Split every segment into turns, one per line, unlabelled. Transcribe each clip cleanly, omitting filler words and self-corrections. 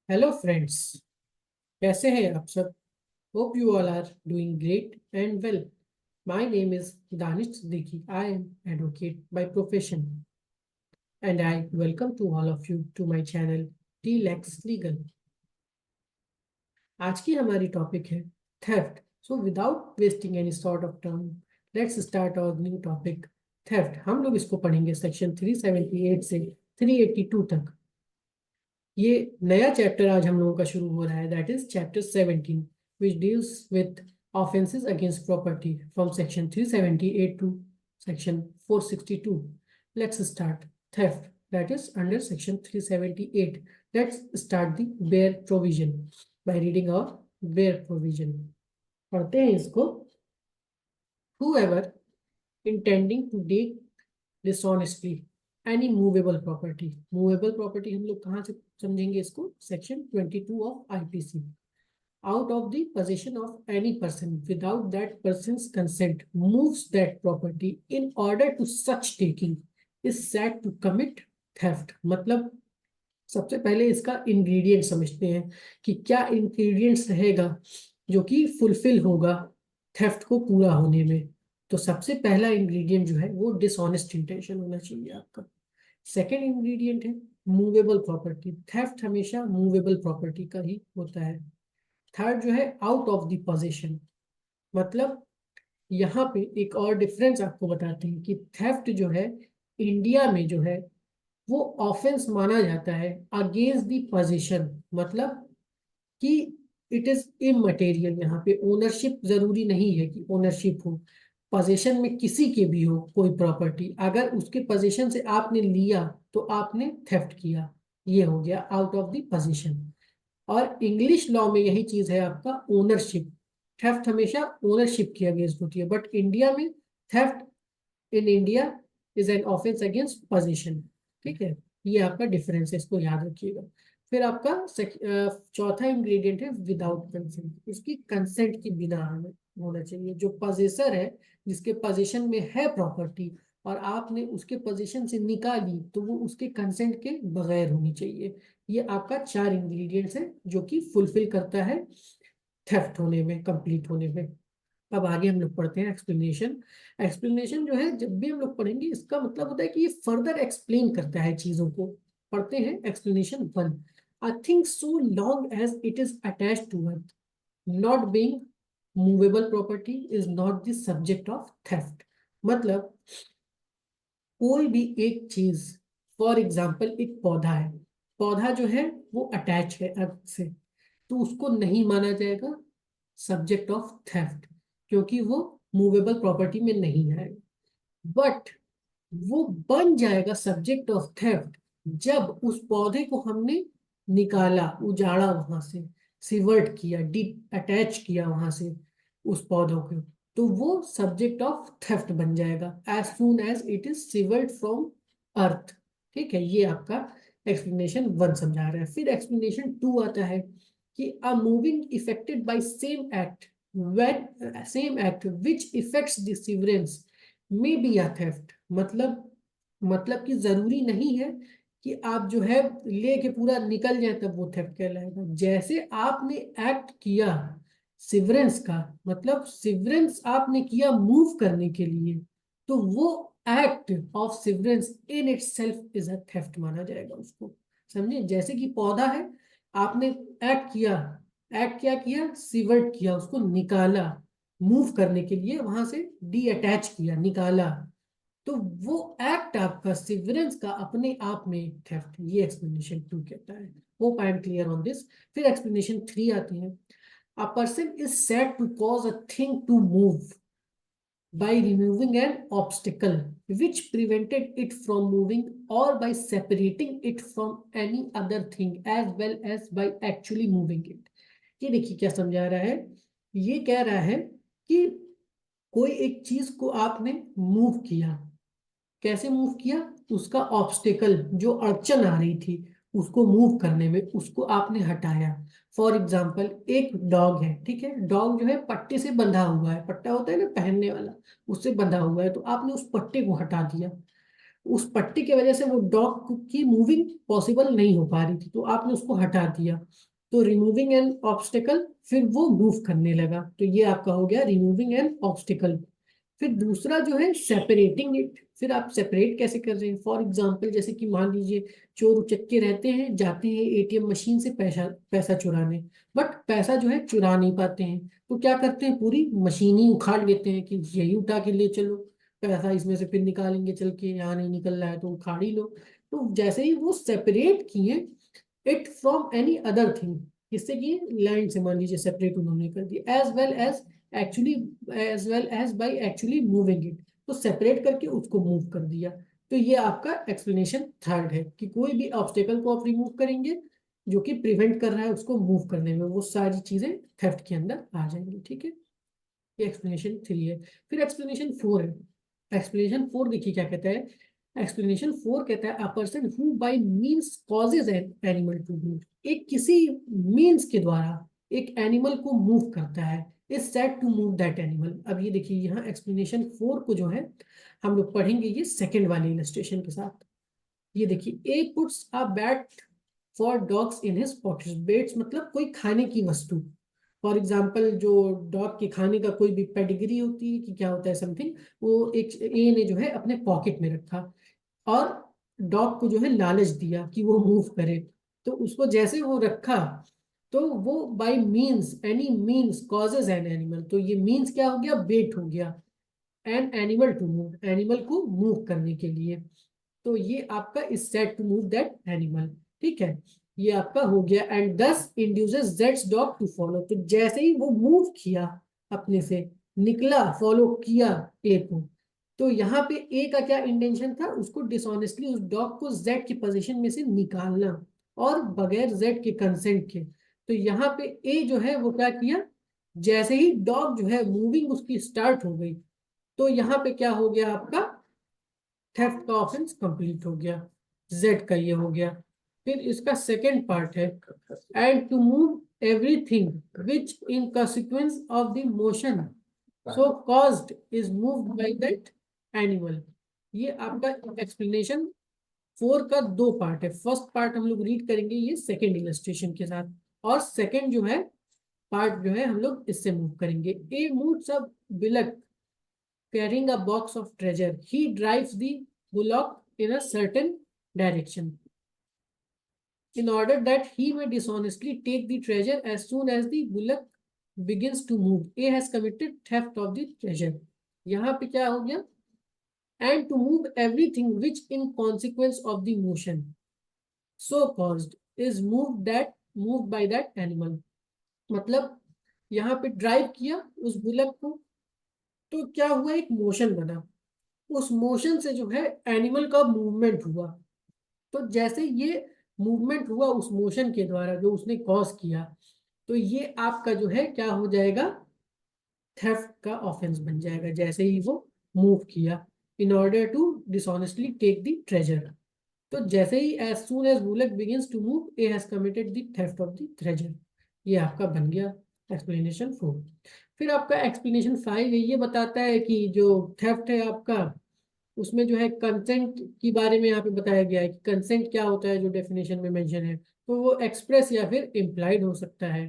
Hello friends. कैसे हैं आप सब? Hope you all are doing great and well. My name is Danish Siddiqui. I am advocate by profession and I welcome to all of you to my channel T lex legal. आज की हमारी topic है theft. So without wasting any sort of time, let's start our new topic theft. हम लोग इसको पढ़ेंगे section 378 से 382 तक। ये नया चैप्टर आज हम लोगों का शुरू हो रहा है, that is chapter 17 which deals with offences against property from section 378 to section 462। Let's start theft, that is under section 378। Let's start the bare provision by reading our bare provision. पढ़ते हैं इसको। whoever intending to deal dishonestly any movable property, movable property हम लोग कहाँ से समझेंगे इसको? Section 22 of IPC. out of the possession of any person without that person's consent moves that property in order to such taking is said to commit theft। मतलब सबसे पहले इसका इंग्रेडिएंट समझते हैं कि क्या इंग्रेडिएंट्स रहेगा जो कि फुलफिल होगा थेफ्ट को पूरा होने में। तो सबसे पहला इंग्रेडिएंट जो है वो डिसऑनेस्ट इंटेंशन होना चाहिए आपका। सेकेंड इंग्रेडिएंट है मूवेबल प्रॉपर्टी। थेफ्ट हमेशा मूवेबल प्रॉपर्टी का ही होता है। थर्ड जो है आउट ऑफ द पोजीशन। मतलब यहाँ पे एक और डिफरेंस आपको बताते हैं कि थेफ्ट जो है इंडिया में जो है वो ऑफेंस माना जाता है अगेंस्ट द पोजीशन। मतलब कि इट इज इमटेरियल। यहाँ पे ओनरशिप जरूरी नहीं है कि ओनरशिप हो। पोजीशन में किसी के भी हो कोई प्रॉपर्टी, अगर उसके पोजीशन से आपने लिया तो आपने थेफ्ट किया। ये हो गया आउट ऑफ द पोजीशन। और इंग्लिश लॉ में यही चीज है आपका ओनरशिप। थेफ्ट हमेशा ओनरशिप की अगेंस्ट होती है, बट इंडिया में theft in India is an offence against position. ठीक है, ये आपका डिफरेंस है, इसको याद रखिएगा। फिर आपका चौथा इंग्रेडिएंट है विदाउट कंसेंट। इसकी कंसेंट के बिना हमें होना चाहिए। जो पोजेसर है, जिसके पोजीशन में है प्रॉपर्टी और आपने उसके पोजीशन से निकाली, तो वो उसके कंसेंट के बगैर होनी चाहिए। ये आपका चार इंग्रेडिएंट्स है जो कि फुलफिल करता है थेफ्ट होने में, कंप्लीट होने में। अब आगे हम लोग पढ़ते हैं एक्सप्लेनेशन। एक्सप्लेनेशन जो है जब भी हम लोग पढ़ेंगे इसका मतलब होता है कि ये फर्दर एक्सप्लेन करता है चीजों को। पढ़ते हैं explanation one. A thing so long as it is attached to earth not being movable property is not the subject of theft. मतलब कोई भी एक चीज, फॉर एग्जाम्पल एक पौधा है, पौधा जो है वो अटैच है अर्थ से, तो उसको नहीं माना जाएगा सब्जेक्ट ऑफ थेफ्ट, क्योंकि वो मूवेबल प्रॉपर्टी में नहीं है। बट वो बन जाएगा सब्जेक्ट ऑफ थेफ्ट जब उस पौधे को हमने निकाला, उजाड़ा, वहां से सिवर्ट किया, डी अटैच किया वहां से उस पौधों को, तो वो सब्जेक्ट ऑफ थेफ्ट बन जाएगा as soon as it is severed from earth. ठीक है, ये आपका एक्सप्लेनेशन वन समझा रहा है। फिर एक्सप्लेनेशन टू आता है कि a moving effected by same act when same act which affects the severance may be a theft। मतलब कि जरूरी नहीं है कि आप जो है लेके पूरा निकल जाए तब वो थेफ्ट कहलाएगा। जैसे आपने एक्ट किया सिवरेंस का, मतलब सिवरेंस आपने किया मूव करने के लिए, तो वो act of severance in itself is a theft माना जाएगा उसको। समझे? जैसे कि पौधा है, आपने एक्ट किया, एक्ट क्या किया? सिवर्ट किया, उसको निकाला मूव करने के लिए, वहां से डी अटैच किया, निकाला, तो वो एक्ट आपका सिवरेंस का अपने आप में थेफ्ट। ये एक्सप्लेनेशन टू कहता है। Hope I am clear on this. फिर एक्सप्लेनेशन थ्री आती है। A person is said to cause a thing to move by removing an obstacle which prevented it from moving or by separating it from any other thing as well as by actually moving it। ये देखिए क्या समझा रहा है। ये कह रहा है कि कोई एक चीज को आपने मूव किया, कैसे मूव किया? उसका ऑब्स्टेकल, जो अड़चन आ रही थी उसको मूव करने में, उसको आपने हटाया। फॉर एग्जाम्पल एक डॉग है, ठीक है, डॉग जो है पट्टे से बंधा हुआ है, पट्टा होता है ना पहनने वाला, उससे बंधा हुआ है, तो आपने उस पट्टे को हटा दिया। उस पट्टी की वजह से वो डॉग की मूविंग पॉसिबल नहीं हो पा रही थी, तो आपने उसको हटा दिया, तो रिमूविंग एन ऑब्स्टिकल, फिर वो मूव करने लगा, तो ये आपका हो गया रिमूविंग एन ऑब्स्टिकल। फिर दूसरा जो है सेपरेटिंग इट, फिर आप सेपरेट कैसे कर रहे हैं, फॉर एग्जाम्पल जैसे कि मान लीजिए चोर उचक्के रहते हैं, जाते हैं एटीएम मशीन से पैसा पैसा चुराने, बट पैसा जो है चुरा नहीं पाते हैं, तो क्या करते हैं, पूरी मशीन ही उखाड़ लेते हैं कि यही उठा के ले चलो, पैसा इसमें से फिर निकालेंगे चल के, यहाँ नहीं निकल रहा है तो उखाड़ ही लो। तो जैसे ही वो सेपरेट किए it from any other thing, जिससे कि लैंड से मान लीजिए सेपरेट उन्होंने कर दिया, actually as well as by actually moving it, तो सेपरेट करके उसको मूव कर दिया। तो ये आपका एक्सप्लेनेशन थर्ड है कि कोई भी ऑब्स्टेकल को आप रिमूव करेंगे जो कि प्रिवेंट कर रहा है उसको मूव करने में, वो सारी चीजें थेफ्ट के अंदर आ जाएंगी। ठीक है, ये एक्सप्लेनेशन थ्री है। फिर एक्सप्लेनेशन फोर है। एक्सप्लेनेशन फोर देखिए क्या कहता है। एक्सप्लेनेशन फोर कहता है a person who by means causes an animal to move, एक किसी मींस के द्वारा एक एनिमल को मूव करता है, is said to move that animal. अब ये देखिए यहाँ एक्सप्लेनेशन फोर को जो है हम लोग पढ़ेंगे ये सेकंड वाले इलस्ट्रेशन के साथ। ये देखिए, A puts a bait for dogs in his pocket, baits मतलब कोई खाने की वस्तु, फॉर एग्जाम्पल जो डॉग के खाने का कोई भी पेडिग्री होती है कि क्या होता है समथिंग, वो एक ए ने जो है अपने पॉकेट में रखा और डॉग को जो है लालच दिया कि वो मूव करे, तो उसको जैसे वो रखा तो वो by means any means causes an animal, तो ये मींस क्या हो गया, बेट हो गया, an animal to move, animal को मूव करने के लिए, तो ये आपका is said to move that animal. ठीक है, ये आपका हो गया, and thus induces that's dog to follow, तो जैसे ही वो मूव किया अपने से, निकला फॉलो किया ए को, तो यहाँ पे ए का क्या इंटेंशन था, उसको डिसऑनेस्टली उस डॉग को जेड की पोजीशन में से निकालना, और बगैर जेड के कंसेंट के। तो यहाँ पे ए जो है वो क्या किया, जैसे ही डॉग जो है मूविंग उसकी स्टार्ट हो गई, तो यहाँ पे क्या हो गया आपका, थेफ्ट का ऑफेंस कंप्लीट हो गया, जेड का ये हो गया। फिर इसका सेकेंड पार्ट है, and to move everything which in consequence of the motion so caused is moved by that animal. ये आपका एक्सप्लेनेशन फोर का दो पार्ट है। फर्स्ट पार्ट हम लोग रीड करेंगे ये सेकेंड इलस्ट्रेशन के साथ, और सेकेंड जो है पार्ट जो है हम लोग इससे मूव करेंगे। ए मूव्स अ बिलक carrying a box of treasure. He drives the bullock in a certain direction in order that he may dishonestly take the treasure as soon as the bullock begins to move. A has committed theft of the treasure. यहाँ पे क्या हो गया, and to move everything which in consequence of the motion so caused is moved by that animal. मतलब यहाँ पे drive किया उस बुलक को, तो क्या हुआ, एक मोशन बना, उस मोशन से जो है एनिमल का मूवमेंट हुआ, तो जैसे ये मूवमेंट हुआ उस मोशन के द्वारा जो उसने कॉज किया, तो ये आपका जो है क्या हो जाएगा, थेफ्ट का ऑफेंस बन जाएगा, जैसे ही वो मूव किया in order to dishonestly take the treasure. तो जैसे ही as soon as bullock begins to move A has committed the theft of the treasure. ये आपका बन गया एक्सप्लेनेशन फोर। फिर आपका एक्सप्लेनेशन फाइव ये बताता है कि जो थेफ्ट है आपका, उसमें जो है कंसेंट के बारे में यहाँ पे बताया गया है कि कंसेंट क्या होता है, जो डेफिनेशन में मेंशन है, तो वो एक्सप्रेस या फिर इम्प्लाइड हो सकता है।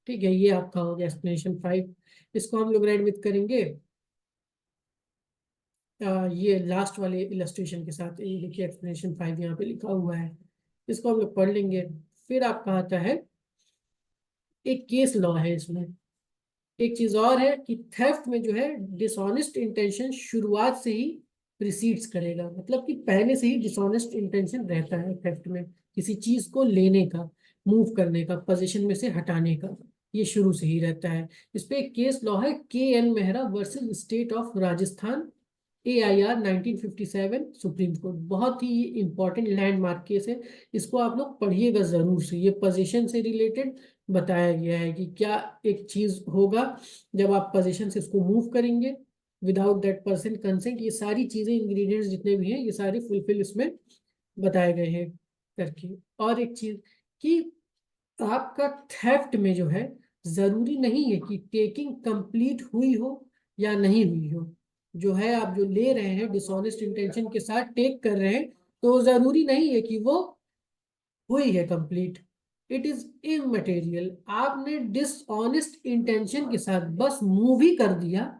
ठीक है, ये आपका हो गया एक्सप्लेनेशन फाइव। इसको हम लोग रेड विथ करेंगे ये लास्ट वाले इलस्ट्रेशन के साथ। ये देखिए एक्सप्लेनेशन फाइव यहाँ पे लिखा हुआ है, इसको हम लोग पढ़ लेंगे। फिर आपका आता है एक केस लॉ है इसमें। एक चीज और है कि थेफ्ट में जो है डिसऑनेस्ट इंटेंशन शुरुआत से ही प्रिसीड्स करेगा, मतलब कि पहले से ही डिसऑनेस्ट इंटेंशन रहता है थेफ्ट में, किसी चीज को लेने का, मूव करने का, पोजीशन में से हटाने का, ये शुरू से ही रहता है। इस पे एक केस लॉ है K N Mehra versus state of Rajasthan, AIR 1957 supreme court, बहुत ही इंपॉर्टेंट लैंडमार्क केस है। इसको आप लोग पढ़िएगा जरूर से, ये पोजीशन से रिलेटेड बताया गया है कि क्या एक चीज होगा जब आप पोजीशन से उसको मूव करेंगे विदाउट दैट पर्सन कंसेंट, ये सारी चीजें इंग्रेडिएंट्स जितने भी हैं ये सारे फुलफिल इसमें बताए गए हैं करके। और एक चीज कि आपका थेफ्ट में जो है जरूरी नहीं है कि टेकिंग कंप्लीट हुई हो या नहीं हुई हो, जो है आप जो ले रहे हैं डिसऑनेस्ट इंटेंशन के साथ टेक कर रहे हैं, तो जरूरी नहीं है कि वो हुई है कंप्लीट। It is immaterial. आपने डिसऑनेस्ट इंटेंशन के साथ बस मूव ही कर दिया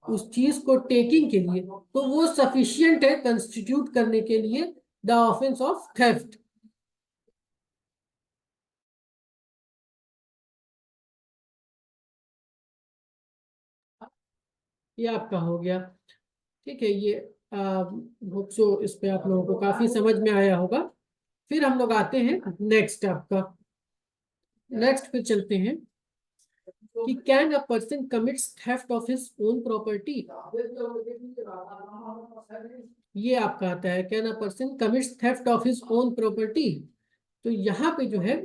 उस चीज को टेकिंग के लिए, तो वो सफिशियंट है कंस्टिट्यूट करने के लिए द ऑफेंस ऑफ थेफ्ट। ये आपका हो गया। ठीक है, ये होप सो इस पे आप लोगों को काफी समझ में आया होगा। फिर हम लोग आते हैं नेक्स्ट आपका। नेक्स्ट पे चलते हैं कि can a person commits theft of his own property. ये आपका आता है can a person commits theft of his own property. तो यहाँ पे जो है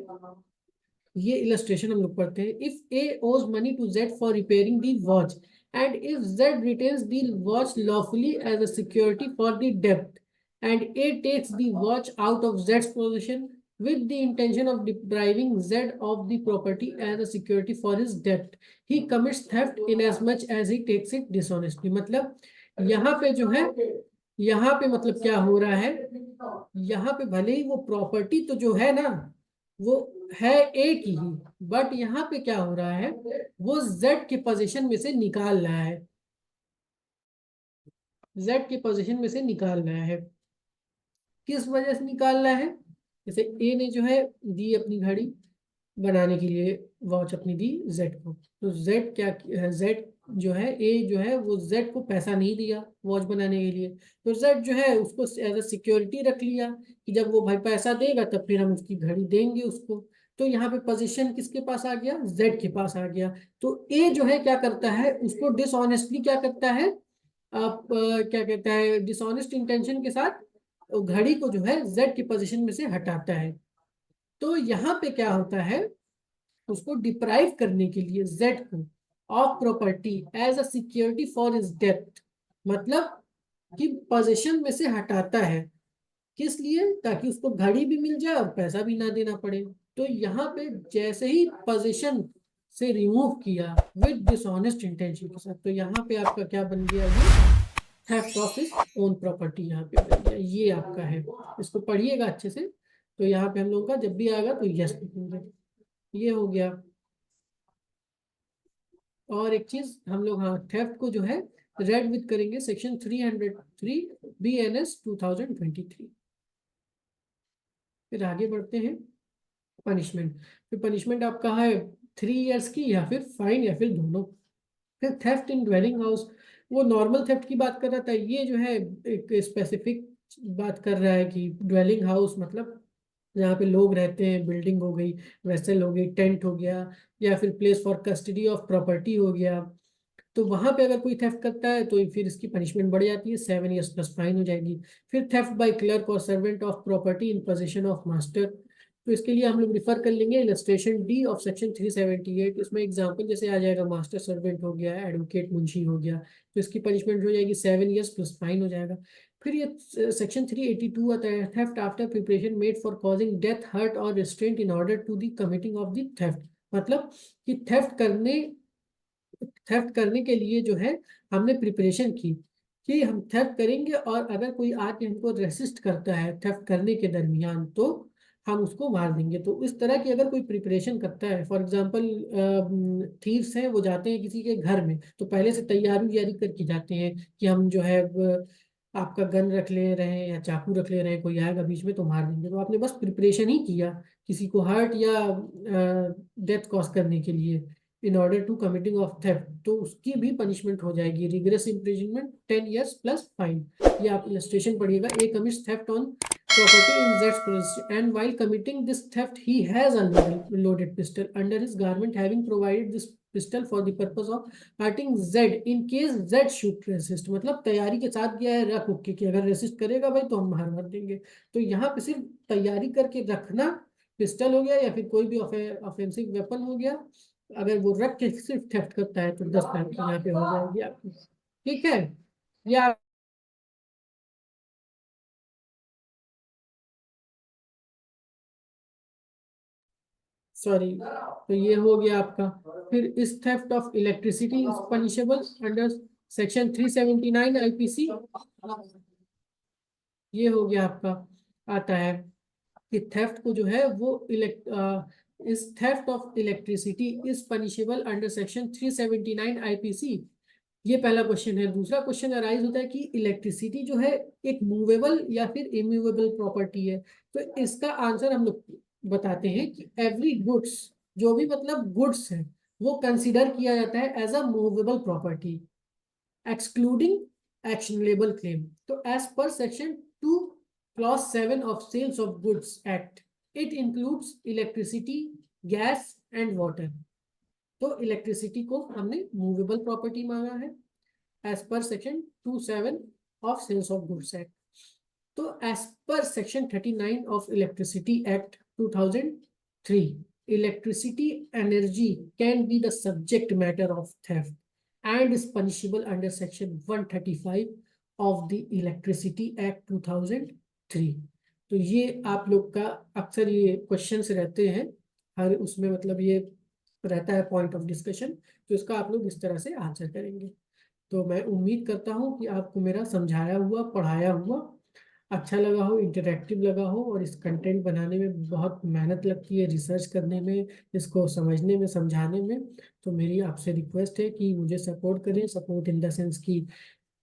ये इलस्ट्रेशन हम लोग पढ़ते हैं। इफ ए ओज money to Z for repairing the watch and if Z retains the watch lawfully as a security for the डेब्ट and A takes the watch out of Jades position with the intention of depriving Z of the property as a security for his debt, he commits theft in as much as he takes it dishonestly। मतलब यहाँ पे जो है, यहाँ पे मतलब क्या हो रहा है, यहाँ पे भले ही वो प्रॉपर्टी तो जो है ना वो है ए की ही, बट यहाँ पे क्या हो रहा है, वो जेड के पोजीशन में से निकाल रहा है, जेड के पोजीशन में से निकाल रहा है। किस वजह से निकाल रहा है? जैसे ए ने जो है दी अपनी घड़ी बनाने के लिए, वॉच अपनी दी जेड को, तो जेड क्या, जेड जो है ए जो है वो जेड को पैसा नहीं दिया वॉच बनाने के लिए, तो जेड जो है उसको एज अ सिक्योरिटी रख लिया कि जब वो भाई पैसा देगा तब फिर हम उसकी घड़ी देंगे उसको। तो यहाँ पे पोजीशन किसके पास आ गया, जेड के पास आ गया। तो ए जो है क्या करता है, उसको डिसऑनेस्टली क्या करता है, आप क्या कहता है, डिसऑनेस्ट इंटेंशन के साथ घड़ी को जो है जेड की पोजीशन में से हटाता है। तो यहाँ पे क्या होता है, उसको डिप्राइव करने के लिए जेड को of property as a security for his death, मतलब कि पोजीशन में से हटाता है। किस लिए? ताकि उसको घड़ी भी मिल जाए और पैसा भी ना देना पड़े। तो यहाँ पे जैसे ही पोजीशन से रिमूव किया विद डिसऑनेस्ट इंटेंशन के साथ, तो यहाँ पे आपका क्या बन गया, ये theft of his own property यहाँ पे बन गया। ये आपका है, इसको पढ़िएगा अच्छे से। तो यहाँ पे हम लोगों का जब भी आएगा तो यस लिखेंगे। ये हो गया। और एक चीज हम लोग, हाँ, थेफ्ट को जो है रेड विथ करेंगे सेक्शन 303 BNS 2023। फिर आगे बढ़ते हैं पनिशमेंट। फिर पनिशमेंट आपका है 3 इयर्स की या फिर फाइन या फिर दोनों। फिर थेफ्ट इन ड्वेलिंग हाउस, वो नॉर्मल थेफ्ट की बात कर रहा था, ये जो है एक स्पेसिफिक बात कर रहा है कि ड्वेलिंग हाउस मतलब जहाँ पे लोग रहते हैं, बिल्डिंग हो गई, वेसल हो गई, टेंट हो गया, या फिर place for custody of property हो गया। तो वहां पे अगर कोई थेफ्ट करता है तो फिर इसकी पनिशमेंट बढ़ जाती है, 7 इयर्स प्लस फाइन हो जाएगी। फिर थेफ्ट बाय क्लर्क और servant of property in position of master, तो इसके लिए हम लोग रिफर कर लेंगे इलस्ट्रेशन डी ऑफ सेक्शन 378। इसमें एग्जांपल जैसे आ जाएगा, मास्टर सर्वेंट हो गया, एडवोकेट मुंशी हो गया, तो इसकी पनिशमेंट हो जाएगी 7 इयर्स प्लस फाइन हो जाएगा। फिर ये सेक्शन 382 आता है, theft after preparation made for causing death, hurt और restraint in order to the committing of the theft. मतलब कि थेफ्ट करने के लिए जो है हमने प्रिपरेशन की कि हम थेफ्ट करेंगे, और अगर कोई आके हमको रेसिस्ट करता है थेफ्ट करने के दरमियान तो हम उसको मार देंगे। तो इस तरह की अगर कोई प्रिपरेशन करता है, फॉर एग्जांपल थीव्स हैं, वो जाते हैं किसी के घर में तो पहले से तैयारी व्यारी करके जाते हैं कि हम जो है आपका गन रख ले रहे हैं या चाकू रख ले रहे हैं, कोई आएगा बीच में तो मार देंगे। तो आपने बस प्रिपरेशन ही किया किसी को हर्ट या डेथ कॉज करने के लिए in order to committing of theft, तो उसकी भी पनिशमेंट हो जाएगी rigorous imprisonment 10 years plus fine. ये आप इलस्ट्रेशन पढ़िएगा। A commits theft on property in Z's possession, and while committing this theft he has a loaded pistol under his garment, having provided this pistol for the purpose of hurting Z in case Z should resist। मतलब तैयारी के साथ गया है रख उक के कि अगर रेसिस्ट करेगा भाई तो हम मार मार देंगे। तो यहाँ पे सिर्फ तैयारी करके रखना, पिस्टल हो गया या फिर कोई भी ऑफेंसिव वेपन हो गया, अगर वो रख के सिर्फ थेफ्ट करता है तो 10 साल की यहाँ पे हो जाएगी आपकी। ठीक है, या सॉरी, तो ये हो गया आपका। फिर इस theft of electricity is punishable under section 379 IPC ये हो गया आपका, आता है कि थेफ्ट को जो है वो इस theft of electricity is punishable under section 379 IPC. ये पहला क्वेश्चन है। दूसरा क्वेश्चन अराइज होता है कि इलेक्ट्रिसिटी जो है एक मूवेबल या फिर इमूवेबल प्रॉपर्टी है। तो इसका आंसर हम लोग बताते हैं कि एवरी गुड्स, जो भी मतलब गुड्स है वो कंसिडर किया जाता है as a movable property excluding actionable claim. तो as per section 2 clause 7 of sales of goods act it includes electricity, gas and water. तो इलेक्ट्रिसिटी को हमने मूवेबल प्रॉपर्टी माना है as per section 27 of sales of goods act. तो as per section 39 of electricity act 2003, electricity energy can be the subject matter of theft and is punishable under section 135 of the Electricity Act 2003। तो ये आप लोग का अक्सर ये questions रहते हैं हर उसमें, मतलब ये रहता है पॉइंट ऑफ डिस्कशन। तो इसका आप लोग इस तरह से आंसर करेंगे। तो मैं उम्मीद करता हूँ कि आपको मेरा समझाया हुआ पढ़ाया हुआ अच्छा लगा हो, इंटरेक्टिव लगा हो। और इस कंटेंट बनाने में बहुत मेहनत लगती है, रिसर्च करने में, इसको समझने में, समझाने में। तो मेरी आपसे रिक्वेस्ट है कि मुझे सपोर्ट करें। सपोर्ट इन द सेंस कि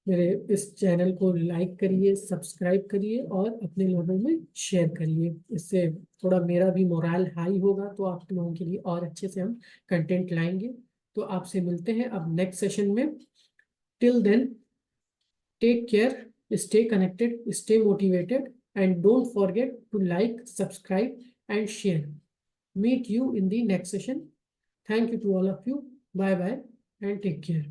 मेरे इस चैनल को लाइक करिए, सब्सक्राइब करिए और अपने लोगों में शेयर करिए। इससे थोड़ा मेरा भी मोरल हाई होगा, तो आप लोगों के लिए और अच्छे से हम कंटेंट लाएंगे। तो आपसे मिलते हैं अब नेक्स्ट सेशन में। Till then, take care, stay connected, stay motivated, and don't forget to like, subscribe, and share. Meet you in the next session. Thank you to all of you. Bye bye and take care.